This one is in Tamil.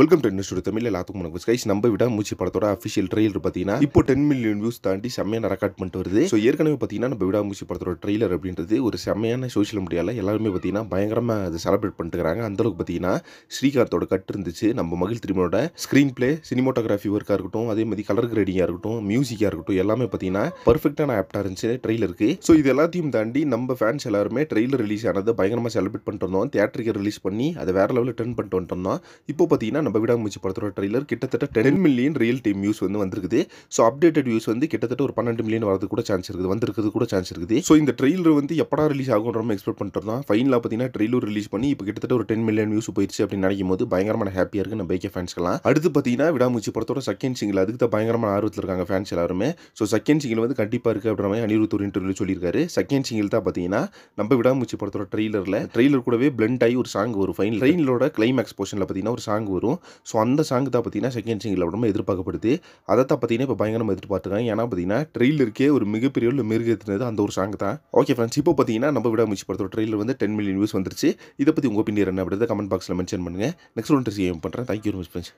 வெல்கம் டு இண்டஸ்ட்ரி தமிழ் எல்லாத்துக்கும் வணக்கம் கைஸ். நம்ம விடாமூச்சி படத்தோட அஃபிஷியல் ட்ரெய்லர் பார்த்தீங்கன்னா இப்போ 10 மில்லியன் வியூஸ் தாண்டி செம்மையான ரெக்கார்ட் பண்ணிட்டு வருது. ஸோ ஏற்கனவே பார்த்தீங்கன்னா நம்ம விடாமூச்சி படத்தோட ட்ரெய்லர் அப்படின்றது ஒரு செம்மையான சோஷியல் மீடியாவில் எல்லாருமே பார்த்தீங்கன்னா பயங்கரமாக அதை செலிப்ரேட் பண்ணிட்டு இருக்காங்க. அந்தளவுக்கு பார்த்தீங்கன்னா ஸ்ரீகாந்தோட கட் இருந்துச்சு. நம்ம மகிழ் திருமணோட ஸ்க்ரீன் பிளே, சினிமோட்டோகிராஃபி ஒர்க்காக இருக்கட்டும், அதே மாதிரி கலர் கிரேடிங்காக இருக்கட்டும், மியூசிக்காக இருக்கட்டும், எல்லாமே பார்த்தீங்கன்னா பர்ஃபெக்டான ஆப்டாக இருந்துச்சு ட்ரெய்லருக்கு. ஸோ இது எல்லாத்தையும் தாண்டி நம்ம ஃபேன்ஸ் எல்லாருமே ட்ரெய்லர் ரிலீஸ் ஆனதை பயங்கரமாக செலிப்ரேட் பண்ணிட்டு வந்தோம். தியேட்டருக்கு ரிலீஸ் பண்ணி அதை வேற லெவலில் டர்ன் பண்ணிட்டு வந்துட்டோம். இப்போ பார்த்தீங்கன்னா நம்ம விடாமூச்சி படத்தோட ட்ரெய்லர் கிட்டத்தட்ட 10 மில்லியன் ரியல் டைம் வியூஸ் வந்திருக்குது. ஸோ அப்டேட்டட் வியூஸ் கிட்டத்தட்ட ஒரு 12 மில்லியன் வரது கூட சான்ஸ் இருக்குது, வந்திருக்கிறது கூட சான்ஸ் இருக்குது. ஸோ இந்த ட்ரெய்லர் எப்படா ரிலீஸ் ஆகும்ன்ற நம்ம எக்ஸ்பெக்ட் பண்ணிட்டு இருந்தோம். ஃபைனலாக பார்த்தீங்கன்னா ட்ரெய்லர் ரிலீஸ் பண்ணி இப்போ கிட்டத்தட்ட ஒரு 10 மில்லியன் வியூஸ் போயிடுச்சு அப்படின்னு நினைக்கும் போது பயங்கரமான ஹாப்பியாக இருக்கு நம்ம பைக்கே ஃபேன்ஸ்க்கலாம். அடுத்து பார்த்தீங்கன்னா விடாமூச்சி படத்தோட செகண்ட் சிங்கிள், அதுக்கு தான் பயங்கரமான ஆர்வத்தில் இருக்காங்க ஃபேன்ஸ் எல்லாருமே. ஸோ செகண்ட் சிங்கிள் கண்டிப்பாக இருக்குது அப்படின்ற மாதிரி அனிருத் ஒரு இன்டர்வியூ சொல்லியிருக்காரு. செகண்ட் சிங்கிள் தான் பார்த்தீங்கன்னா நம்ம விடாமூச்சி படத்தோட ட்ரெய்லர் கூடவே பிளெண்ட் ஆகி ஒரு சாங் வரும். ட்ரெயிலோட கிளைமேக்ஸ் போர்ஷனில் பார்த்தீங்கன்னா ஒரு சாங் வரும். ஸோ அந்த சாங் தான் பார்த்தீங்கன்னா செகண்ட் சிங்கிள் ரொம்ப எதிர்பார்க்கப்படுது. அதை தான் பார்த்தீங்கன்னா இப்போ பயங்கரமாக எதிர்பார்த்துருக்காங்க. ஏன்னா பார்த்தீங்கன்னா ட்ரெய்லருக்கே ஒரு மிகப்பெரிய மெருகேற்றினது அந்த ஒரு சாங் தான். ஓகே ஃப்ரெண்ட்ஸ், இப்போ பார்த்தீங்கன்னா நம்ம விடாமூச்சி படத்தோட ட்ரெய்லர் 10 மில்லியன் வியூஸ் வந்துருச்சு. இதை பற்றி உங்கள் ஒப்பீனியன் என்ன அப்படின்றத கமெண்ட் பாக்ஸில் மென்ஷன் பண்ணுங்கள். நெக்ஸ்ட் ஒன் ட்ரெஸ் பண்ணுறேன். Thank you very much friends.